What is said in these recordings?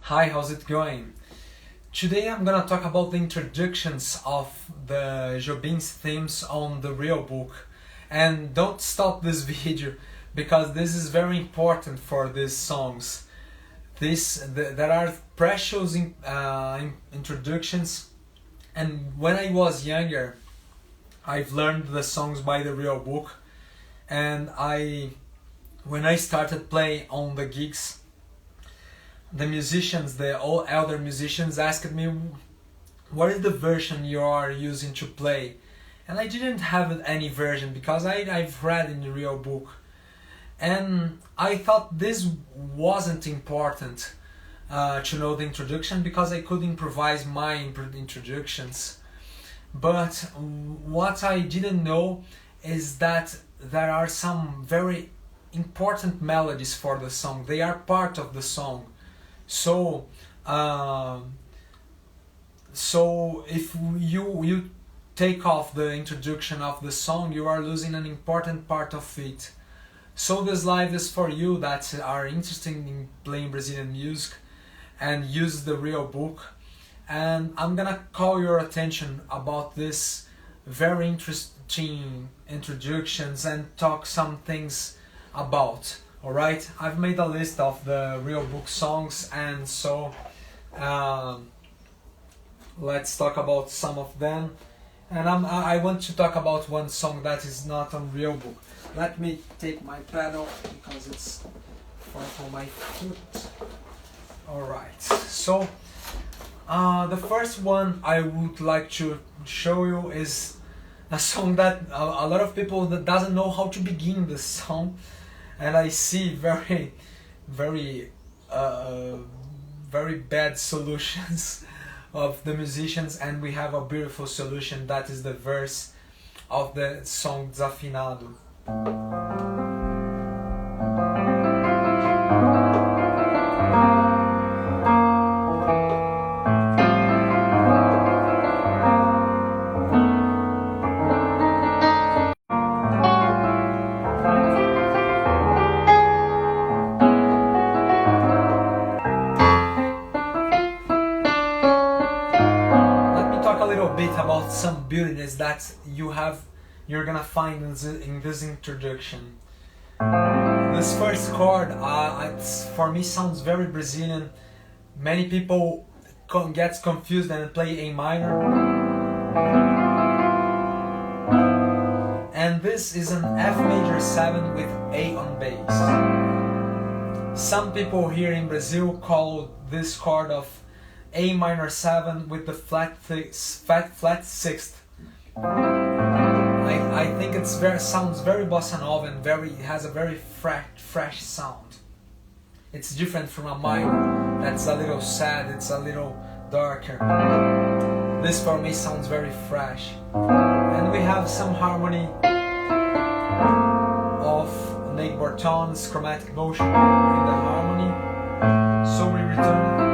Hi, how's it going? Today I'm gonna talk about the introductions of the Jobim's themes on the real book. And don't stop this video because this is very important for these songs. There are precious introductions, and when I was younger, I've learned the songs by the real book, and when I started playing on the gigs, the musicians, the all elder musicians, asked me, what is the version you are using to play? And I didn't have any version because I've read in the real book. And I thought this wasn't important to know the introduction because I could improvise my introductions. But what I didn't know is that there are some very important melodies for the song. They are part of the song. So if you take off the introduction of the song, you are losing an important part of it. So this live is for you that are interested in playing Brazilian music and use the real book. And I'm gonna call your attention about this very interesting introductions and talk some things about. Alright, I've made a list of the real book songs, and so let's talk about some of them. And I want to talk about one song that is not on real book. Let me take my pedal because it's far from my foot. Alright, so the first one I would like to show you is a song that a lot of people that doesn't know how to begin this song. And I see very bad solutions of the musicians, and we have a beautiful solution that is the verse of the song Zafinado. A little bit about some beautiness that you're gonna find in this introduction. This first chord, for me, sounds very Brazilian. Many people get confused and play A minor, and this is an F major 7 with A on bass. Some people here in Brazil call this chord of A minor 7 with the flat sixth. I think sounds very bossa nova and it has a very fresh sound. It's different from a minor that's a little sad, it's a little darker. This for me sounds very fresh. And we have some harmony of neighbor tones, chromatic motion in the harmony. So we return.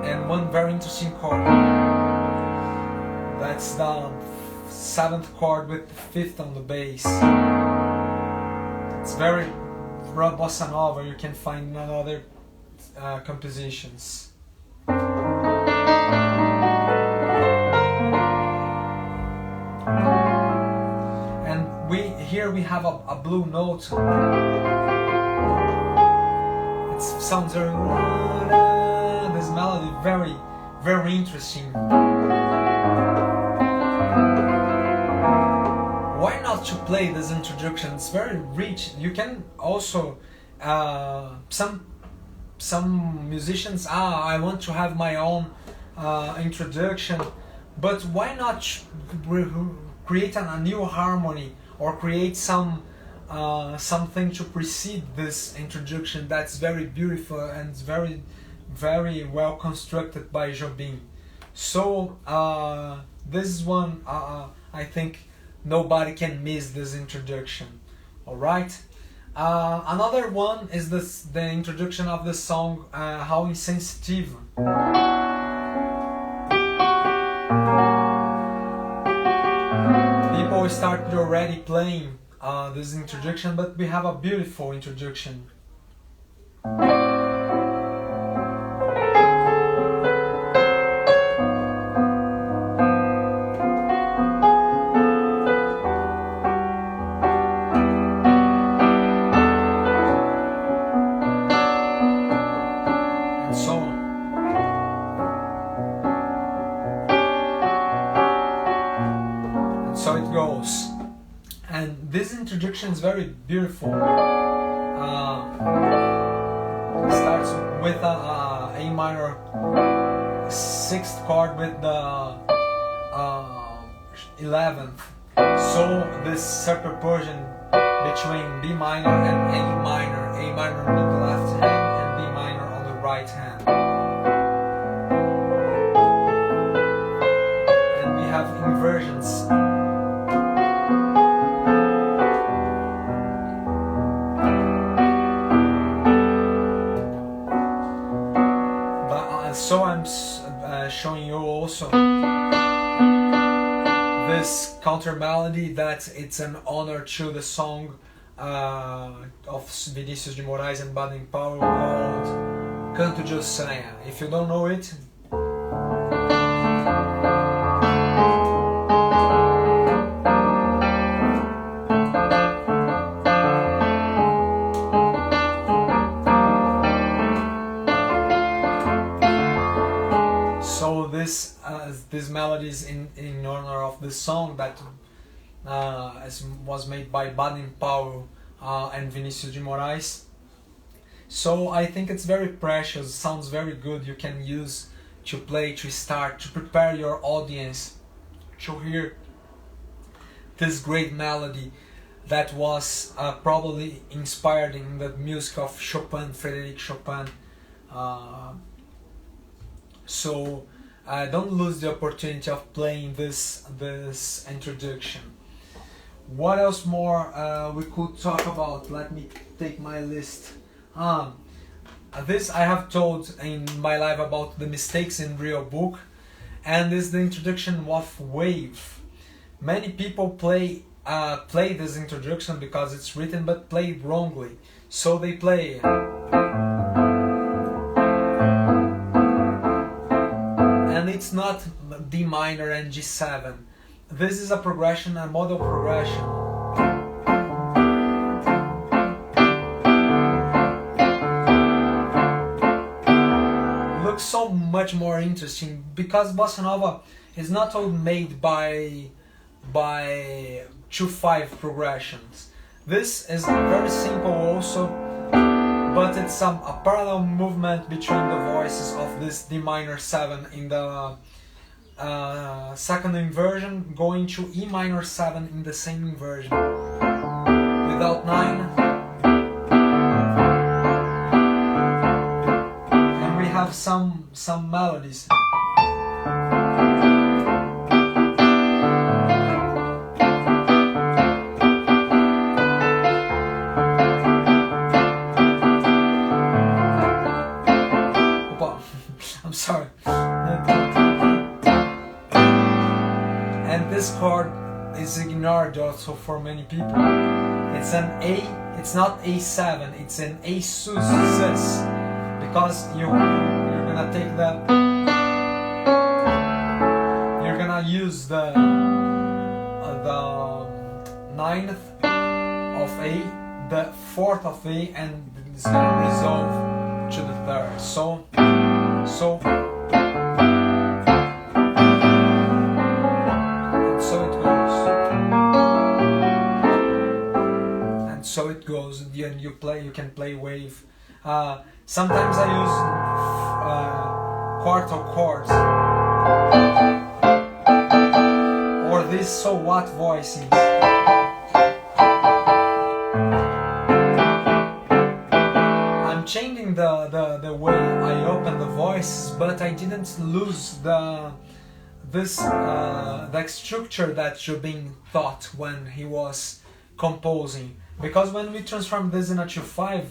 And one very interesting chord, that's the 7th chord with the 5th on the bass. It's very bossa nova, you can find in other compositions. And here we have a blue note. It sounds very, this melody very interesting. Why not to play this introduction? It's very rich. You can also some musicians, I want to have my own introduction, but why not create a new harmony or create something to precede this introduction that's very beautiful and very well constructed by Jobim. So this is one I think nobody can miss this introduction. Alright? Another one is the introduction of the song How Insensitive. People started already playing this introduction, but we have a beautiful introduction. introduction is very beautiful. It starts with A minor 6th chord with the 11th. So this superposition between B minor and A minor on the left hand and B minor on the right hand. And we have inversions. So I'm showing you also this counter melody that it's an honor to the song of Vinícius de Moraes and Baden Powell called Canto de Ossanha. If you don't know it, this melody is in honor of the song that was made by Baden Powell and Vinícius de Moraes. So I think it's very precious, sounds very good. You can use to play, to start, to prepare your audience to hear this great melody that was probably inspired in the music of Chopin, Frédéric Chopin. So don't lose the opportunity of playing this introduction. What else more we could talk about? Let me take my list. This I have told in my live about the mistakes in real book, and this is the introduction of wave. Many people play this introduction because it's written but play it wrongly. So they play and it's not D minor and G7. This is a progression, a modal progression. Looks so much more interesting because Bossa Nova is not all made by 2/5 progressions. This is very simple also, but it's a parallel movement between the voices of this D minor 7 in the second inversion going to E minor 7 in the same inversion without 9. And we have some melodies. I'm sorry. And this chord is ignored also for many people. It's an A, it's not A7, it's an A sus, because you're gonna take you're gonna use the 9th of A, the 4th of A, and it's gonna resolve to the 3rd. So it goes, and you can play wave. Sometimes I use quartal chords or these so what voicings. I'm changing the way I open the voices, but I didn't lose the structure that Jobim thought when he was composing. Because when we transform this in a 2/5,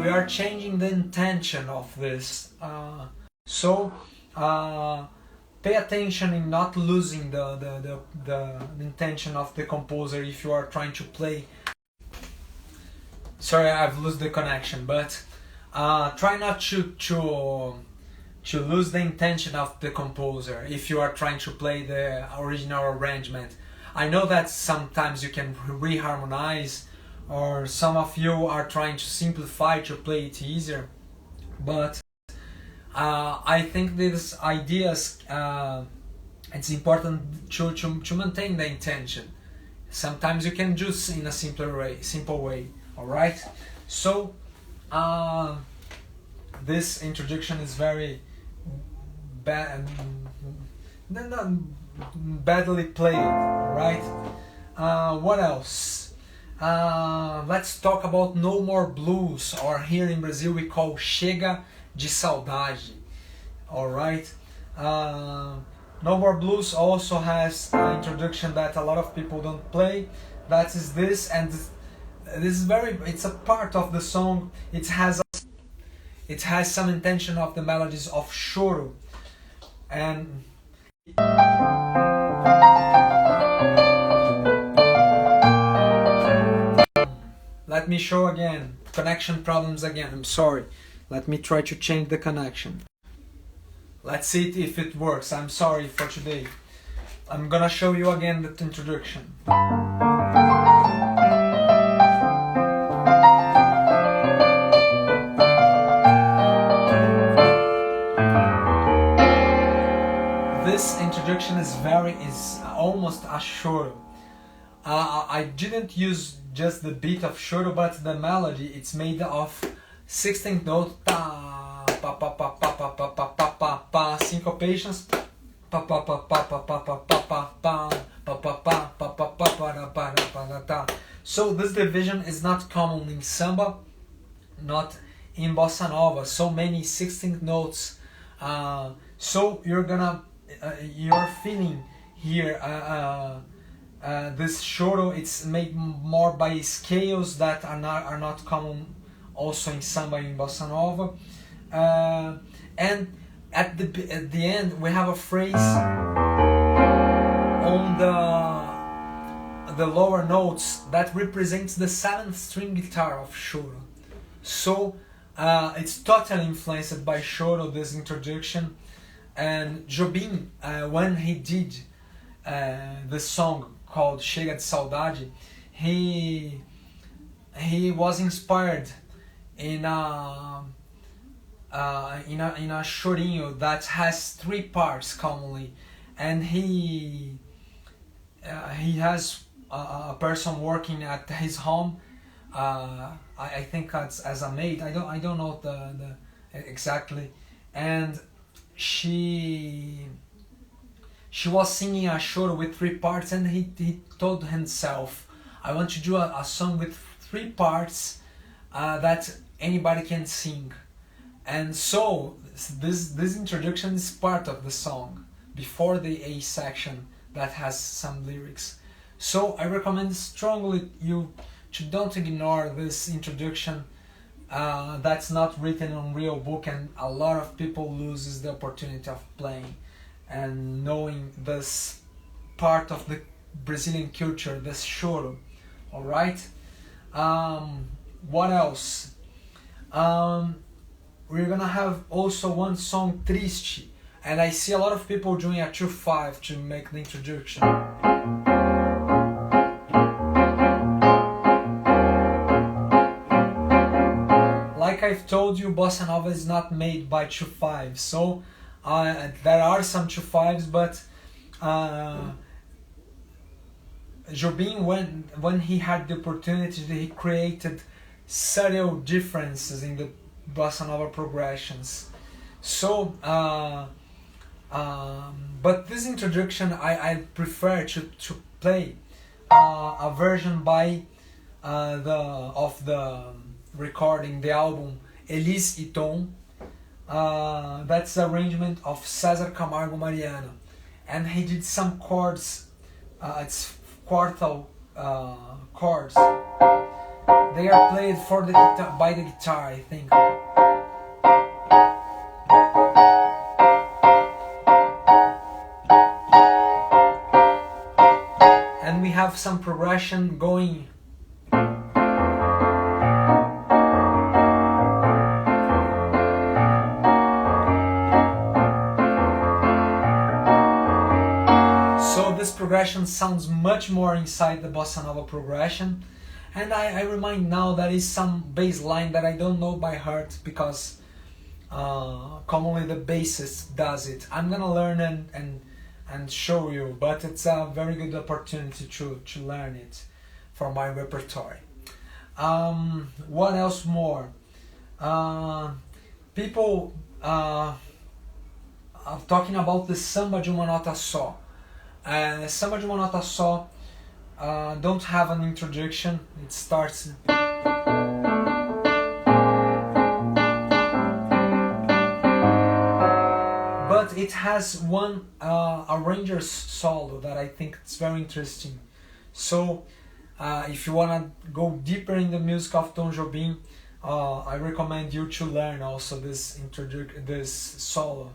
we are changing the intention of this. So pay attention in not losing the intention of the composer if you are trying to play. Sorry, I've lost the connection, but try not to lose the intention of the composer if you are trying to play the original arrangement. I know that sometimes you can reharmonize, or some of you are trying to simplify to play it easier, but I think these ideas it's important to maintain the intention. Sometimes you can just in a simple way. All right. So this introduction is very bad, badly played. Right. What else? Let's talk about No More Blues, or here in Brazil we call Chega de Saudade. All right. No More Blues also has an introduction that a lot of people don't play. That is this, and this is it's a part of the song. It has some intention of the melodies of choro, and let me show again. Connection problems again. I'm sorry. Let me try to change the connection. Let's see if it works. I'm sorry for today. I'm gonna show you again the introduction. This introduction is almost a choro. I didn't use just the beat of choro, but the melody. It's made of 16th note, ta, pa pa pa pa pa pa pa pa pa pa, syncopations, pa pa pa pa pa pa pa pa pa pa pa pa pa pa pa pa pa pa pa. So this division is not common in samba, not in bossa nova. So many 16th notes. So you're feeling here. This choro, it's made more by scales that are not common also in samba and bossa nova, and at the end we have a phrase on the lower notes that represents the 7th string guitar of choro. So it's totally influenced by choro, this introduction. And Jobim, when he did the song called Chega de Saudade, he was inspired in a chorinho that has 3 parts commonly, and he has a person working at his home. I think as a maid. I don't know the exactly, and she was singing a choro with 3 parts, and he told himself, I want to do a song with 3 parts that anybody can sing. And so this introduction is part of the song before the A section that has some lyrics. So I recommend strongly you to don't ignore this introduction. That's not written on real book, and a lot of people loses the opportunity of playing and knowing this part of the Brazilian culture, this choro. All right. What else? We're gonna have also one song, Trishi, and I see a lot of people doing a 2/5 to make the introduction. Like I've told you, bossa nova is not made by 2/5, so there are some 2/5s, but Jobim, when he had the opportunity, he created subtle differences in the bossa nova progressions. So, but this introduction, I prefer to play a version by the recording, the album Elis e Tom. That's the arrangement of César Camargo Mariano, and he did some chords. It's quartal chords. They are played by the guitar, I think. And we have some progression going. So this progression sounds much more inside the bossa nova progression. And I remind now that is some bass line that I don't know by heart, because commonly the bassist does it. I'm gonna learn and and show you, but it's a very good opportunity to learn it for my repertoire. What else more? People are talking about the samba de uma nota só. Samba de uma nota só don't have an introduction. It starts. But it has one arranger's solo that I think it's very interesting. So if you wanna go deeper in the music of Tom Jobim, I recommend you to learn also this solo.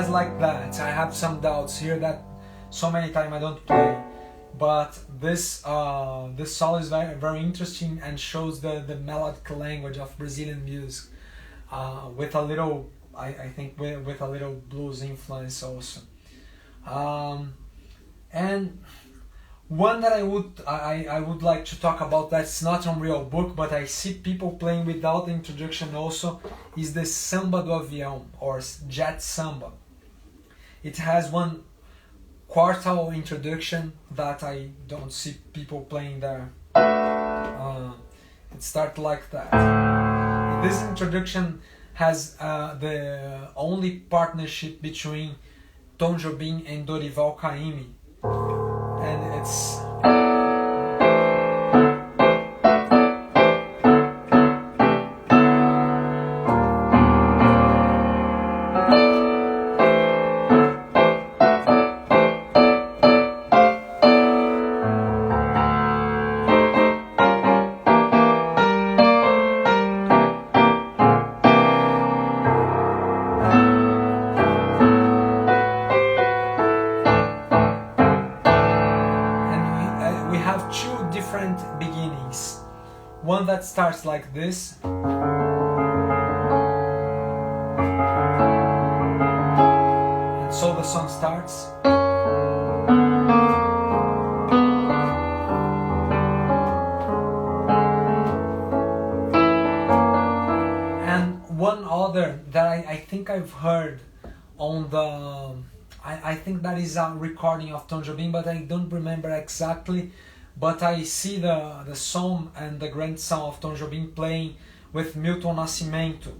Like that. I have some doubts here that so many times I don't play, but this solo is very, very interesting and shows the melodic language of Brazilian music with a little, I think with a little blues influence also. And one that I would like to talk about that's not on real book, but I see people playing without the introduction also, is the Samba do Avião, or Jet Samba. It has one quartal introduction that I don't see people playing there. It starts like that. This introduction has the only partnership between Tom Jobim and Dorival Caymmi, and it's beginnings. One that starts like this, and so the song starts. And one other that I think I've heard on the I think that is a recording of Tom Jobim, but I don't remember exactly. But I see the son and the grandson of Tom Jobim playing with Milton Nascimento.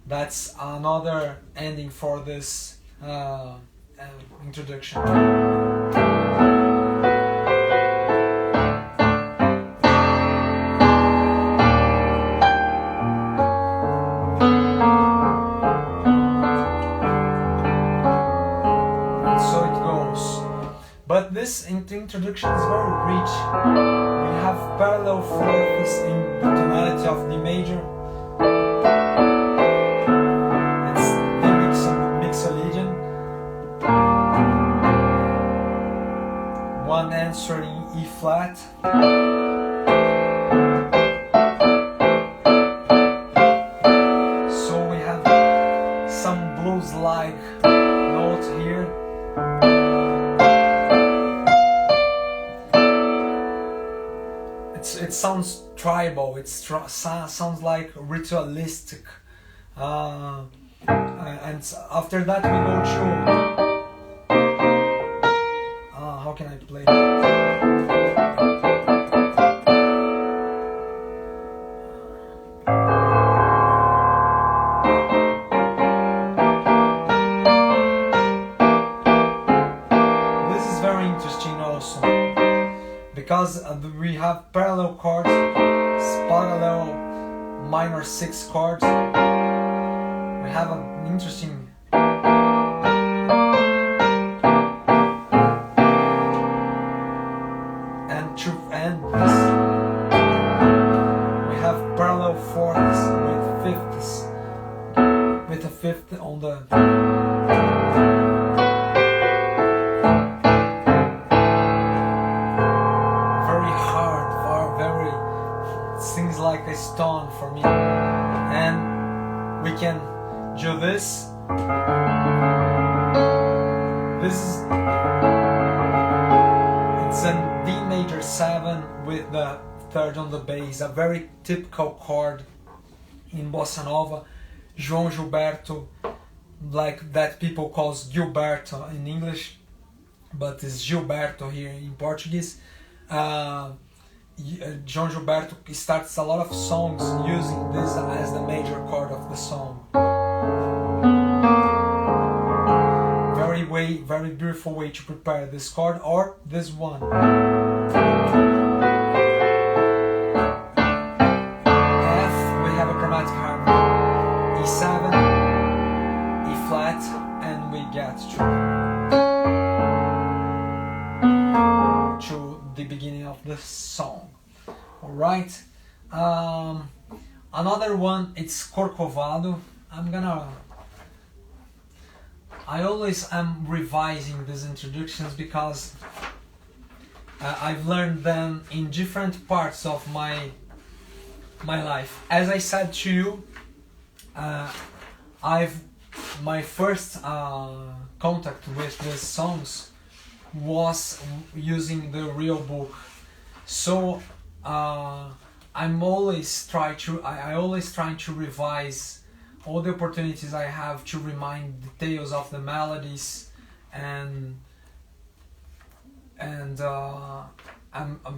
That's another ending for this introduction. But this introduction is very rich. We have parallel fourths in the tonality of D major. It's the mixolydian. One answer in E flat. So we have some blues-like note here. It sounds tribal, it sounds like ritualistic, and after that we go to how can I play? This is very interesting also, because we have parallel chords, parallel minor 6 chords. We have an interesting and to end this, we have parallel fourths with fifths, with a fifth on the can do this. This is, it's a D major 7 with the third on the bass, a very typical chord in bossa nova. João Gilberto, like that people calls Gilberto in English, but it's Gilberto here in Portuguese. João Gilberto starts a lot of songs using this as the major chord of the song. Very beautiful way to prepare this chord, or this one. F, we have a chromatic harmony. E7, E flat, and we get to the beginning of the song. Alright. Another one, it's Corcovado. I always am revising these introductions because I've learned them in different parts of my life. As I said to you, my first contact with these songs was using the real book. So I always trying to revise all the opportunities I have to remind details of the melodies, and I'm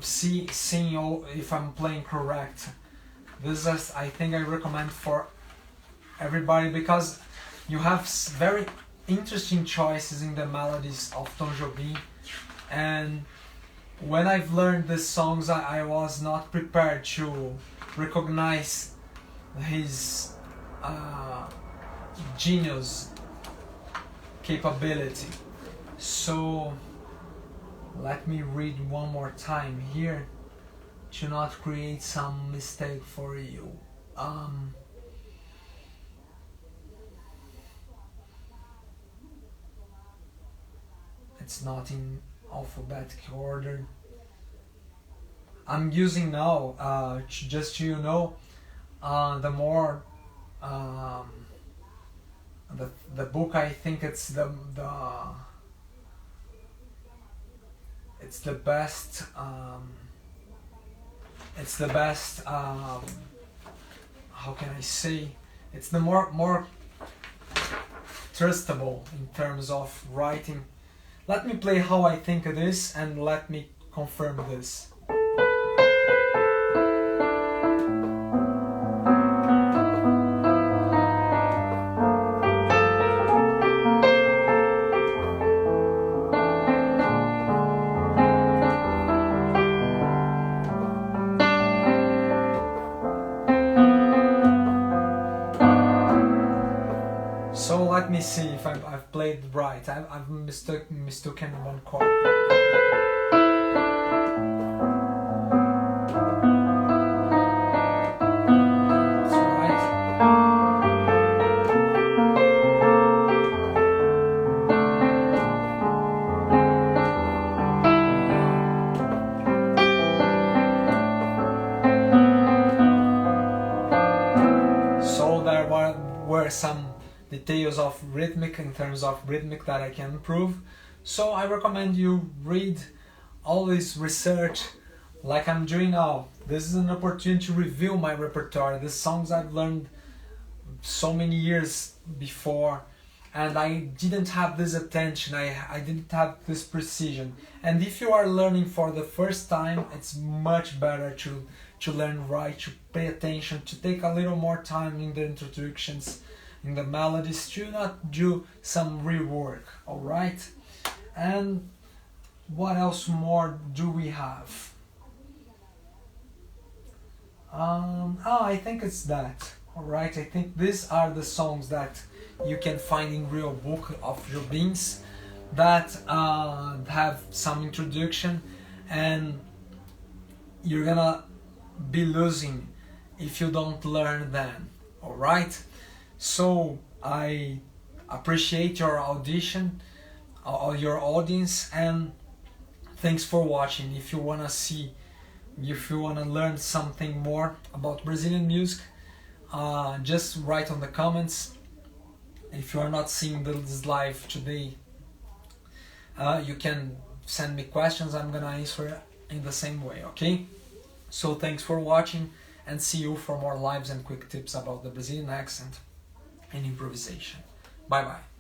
seeing all if I'm playing correct. This is, I think I recommend for everybody, because you have very interesting choices in the melodies of Tom Jobim, and when I've learned these songs I was not prepared to recognize his genius capability. So let me read one more time here to not create some mistake for you. It's not in alphabetical order. I'm using now, just so you know, the more the book, I think it's the best how can I say, it's the more trustable in terms of writing. Let me play how I think it is and let me confirm this. So let me see if I've played right. I've mistaken one chord. That's right. So there were some details of rhythmic, in terms of rhythmic, that I can improve. So I recommend you read, always research, like I'm doing now. This is an opportunity to review my repertoire, the songs I've learned so many years before, and I didn't have this attention, I didn't have this precision. And if you are learning for the first time, it's much better to learn right, to pay attention, to take a little more time in the introductions, in the melodies, to not do some rework. Alright? And what else more do we have? I think it's that. Alright, I think these are the songs that you can find in real book of Jobim's that have some introduction, and you're gonna be losing if you don't learn them. Alright? So I appreciate your audition, your audience, and thanks for watching. If you wanna learn something more about Brazilian music, just write on the comments. If you are not seeing this live today, you can send me questions. I'm gonna answer in the same way, okay? So thanks for watching, and see you for more lives and quick tips about the Brazilian accent and improvisation. Bye bye.